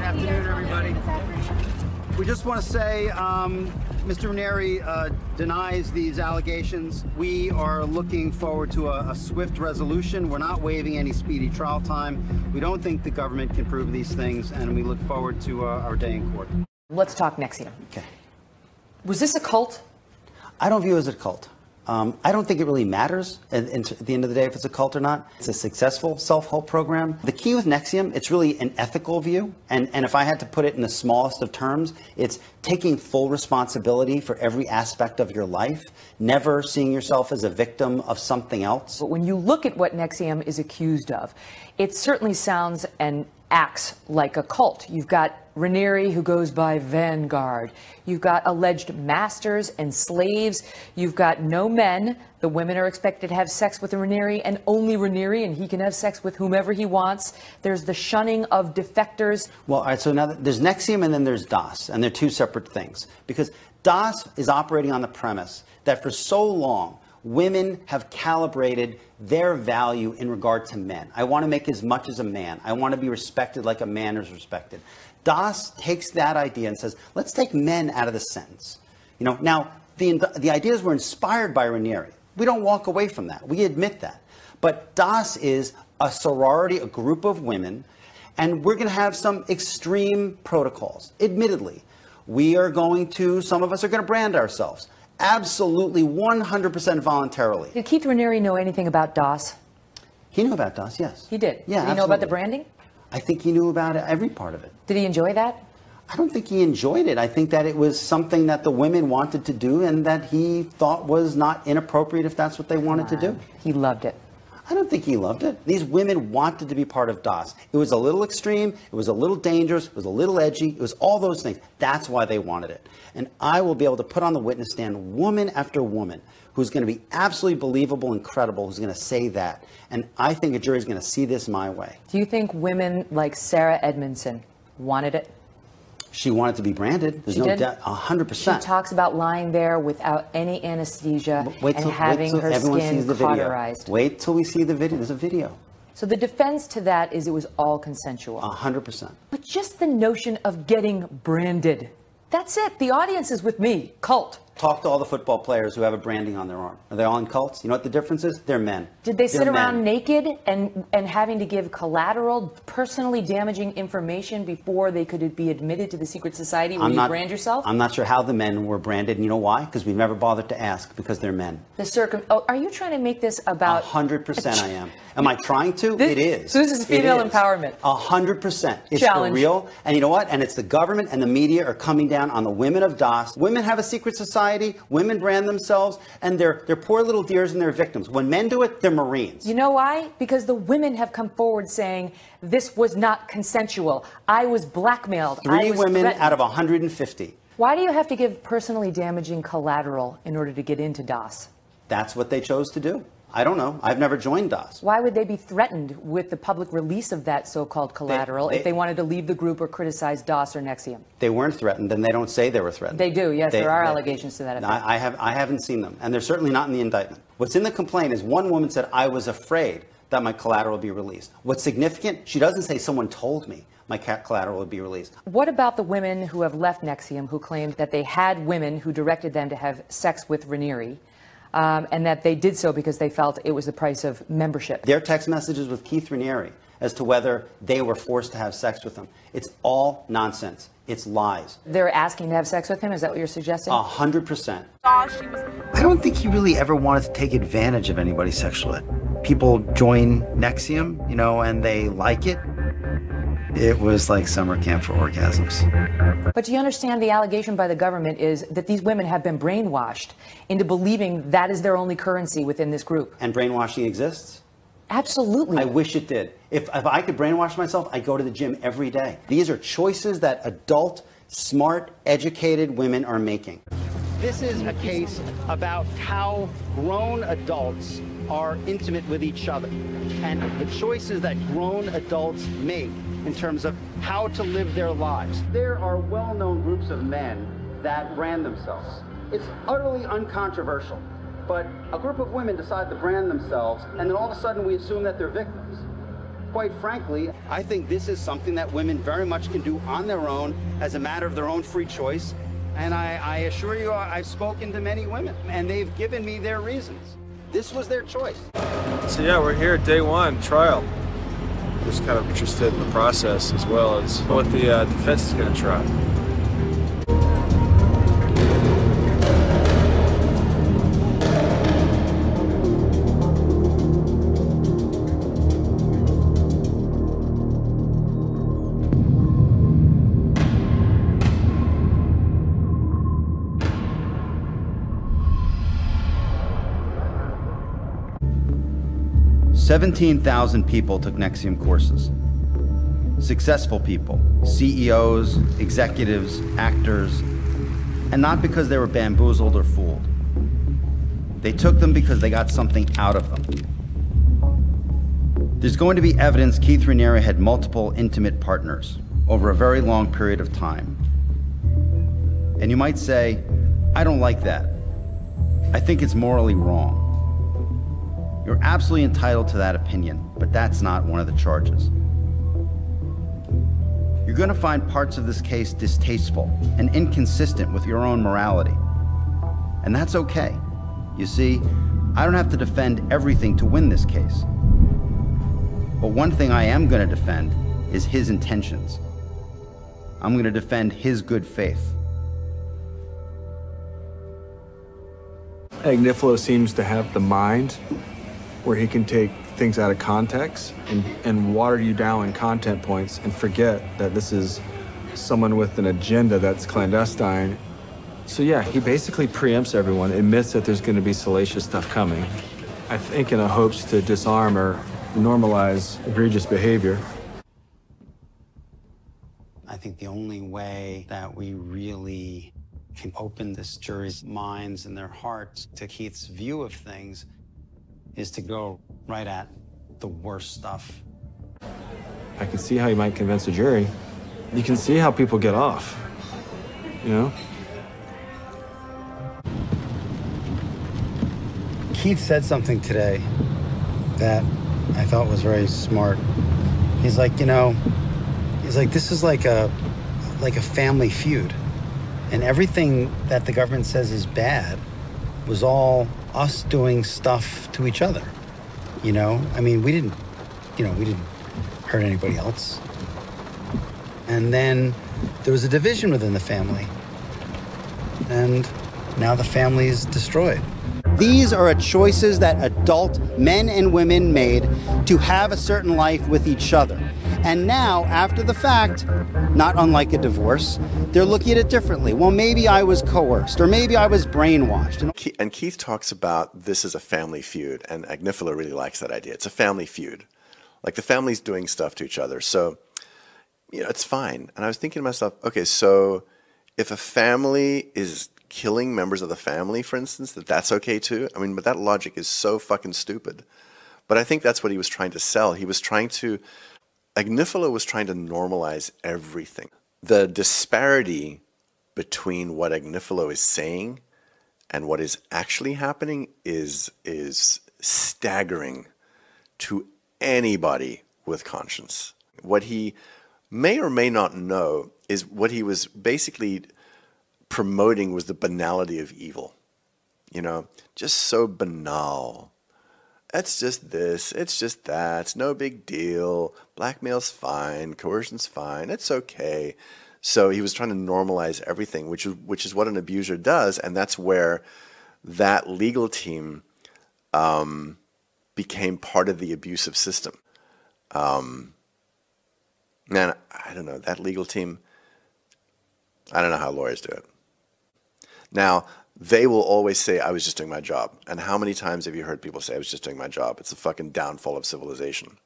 afternoon, everybody. We just want to say Mr. Ranieri denies these allegations. We are looking forward to a swift resolution. We're not waiving any speedy trial time. We don't think the government can prove these things, and we look forward to our day in court. Let's talk NXIVM. Okay. Was this a cult? I don't view it as a cult. I don't think it really matters at the end of the day if it's a cult or not. It's a successful self-help program. The key with NXIVM, it's really an ethical view. And if I had to put it in the smallest of terms, it's taking full responsibility for every aspect of your life, never seeing yourself as a victim of something else. But when you look at what NXIVM is accused of, it certainly sounds and acts like a cult. You've got Ranieri, who goes by Vanguard. You've got alleged masters and slaves. You've got no men. The women are expected to have sex with Ranieri and only Ranieri, and he can have sex with whomever he wants. There's the shunning of defectors. Well, all right, so now there's NXIVM and then there's DAS, and they're two separate things. Because DAS is operating on the premise that for so long, women have calibrated their value in regard to men. I want to make as much as a man. I want to be respected like a man is respected. DAS takes that idea and says, let's take men out of the sentence. You know, now, the ideas were inspired by Ranieri. We don't walk away from that. We admit that. But DAS is a sorority, a group of women, and we're going to have some extreme protocols. Admittedly, some of us are going to brand ourselves. Absolutely 100% voluntarily. Did Keith Ranieri know anything about DAS? He knew about DAS, yes. He did? Yeah, Did he know about the branding? I think he knew about every part of it. Did he enjoy that? I don't think he enjoyed it. I think that it was something that the women wanted to do and that he thought was not inappropriate if that's what they wanted to do. He loved it. I don't think he loved it. These women wanted to be part of DAS. It was a little extreme. It was a little dangerous. It was a little edgy. It was all those things. That's why they wanted it. And I will be able to put on the witness stand woman after woman who's going to be absolutely believable and credible, who's going to say that. And I think a jury is going to see this my way. Do you think women like Sarah Edmondson wanted it? She wanted to be branded. There's no doubt. 100%. She talks about lying there without any anesthesia and having her skin cauterized. Wait till we see the video. There's a video. So the defense to that is it was all consensual. 100%. But just the notion of getting branded. That's it. The audience is with me. Cult. Talk to all the football players who have a branding on their arm. Are they all in cults? You know what the difference is? They're men. Did they sit around naked and having to give collateral, personally damaging information before they could be admitted to the secret society where you brand yourself? I'm not sure how the men were branded. And you know why? Because we've never bothered to ask, because they're men. Are you trying to make this about... 100% I am. Am I trying to? It is. So this is female empowerment. 100%. It's Challenge. For real. And you know what? And it's the government and the media are coming down on the women of DAS. Women have a secret society. Women brand themselves. And they're poor little dears and they're victims. When men do it, they're Marines. You know why? Because the women have come forward saying this was not consensual. I was blackmailed. 3 women out of 150. Why do you have to give personally damaging collateral in order to get into DAS? That's what they chose to do. I don't know. I've never joined DAS. Why would they be threatened with the public release of that so-called collateral if they wanted to leave the group or criticize DAS or NXIVM? They weren't threatened, and they don't say they were threatened. They do, yes. There are allegations to that effect. I haven't seen them, and they're certainly not in the indictment. What's in the complaint is one woman said, I was afraid that my collateral would be released. What's significant, she doesn't say someone told me my collateral would be released. What about the women who have left NXIVM who claimed that they had women who directed them to have sex with Ranieri? And that they did so because they felt it was the price of membership. Their text messages with Keith Ranieri as to whether they were forced to have sex with him. It's all nonsense. It's lies. They're asking to have sex with him? Is that what you're suggesting? 100%. I don't think he really ever wanted to take advantage of anybody sexually. People join NXIVM, you know, and they like it. It was like summer camp for orgasms. But do you understand the allegation by the government is that these women have been brainwashed into believing that is their only currency within this group? And brainwashing exists? Absolutely. I wish it did. If I could brainwash myself, I'd go to the gym every day. These are choices that adult, smart, educated women are making. This is a case about how grown adults are intimate with each other and the choices that grown adults make in terms of how to live their lives. There are well-known groups of men that brand themselves. It's utterly uncontroversial, but a group of women decide to brand themselves, and then all of a sudden we assume that they're victims. Quite frankly, I think this is something that women very much can do on their own as a matter of their own free choice. And I assure you, I've spoken to many women, and they've given me their reasons. This was their choice. So yeah, we're here, day one, trial. Just kind of interested in the process as well as what the defense is going to try. $17,000 people took NXIVM courses. Successful people, CEOs, executives, actors, and not because they were bamboozled or fooled. They took them because they got something out of them. There's going to be evidence Keith Raniere had multiple intimate partners over a very long period of time. And you might say, I don't like that. I think it's morally wrong. You're absolutely entitled to that opinion, but that's not one of the charges. You're going to find parts of this case distasteful and inconsistent with your own morality. And that's okay. You see, I don't have to defend everything to win this case. But one thing I am going to defend is his intentions. I'm going to defend his good faith. Agnifilo seems to have the mind where he can take things out of context and water you down in content points and forget that this is someone with an agenda that's clandestine. So yeah, he basically preempts everyone, admits that there's going to be salacious stuff coming, I think in a hopes to disarm or normalize egregious behavior. I think the only way that we really can open this jury's minds and their hearts to Keith's view of things is to go right at the worst stuff. I can see how you might convince a jury. You can see how people get off, you know? Keith said something today that I thought was very smart. He's like, you know, this is like a family feud. And everything that the government says is bad was all us doing stuff to each other. You know, I mean, we didn't hurt anybody else. And then there was a division within the family. And now the family is destroyed. These are choices that adult men and women made to have a certain life with each other. And now, after the fact, not unlike a divorce, they're looking at it differently. Well, maybe I was coerced, or maybe I was brainwashed. And Keith talks about this as a family feud, and Agnifilo really likes that idea. It's a family feud. Like the family's doing stuff to each other. So, you know, it's fine. And I was thinking to myself, okay, so if a family is killing members of the family, for instance, that's okay too? I mean, but that logic is so fucking stupid. But I think that's what he was trying to sell. Agnifilo was trying to normalize everything. The disparity between what Agnifilo is saying and what is actually happening is staggering to anybody with conscience. What he may or may not know is what he was basically promoting was the banality of evil. You know, just so banal. It's just this, it's just that, it's no big deal, blackmail's fine, coercion's fine, it's okay. So he was trying to normalize everything, which is what an abuser does, and that's where that legal team became part of the abusive system. Man, I don't know, that legal team, I don't know how lawyers do it. Now, they will always say, I was just doing my job. And how many times have you heard people say, I was just doing my job? It's the fucking downfall of civilization.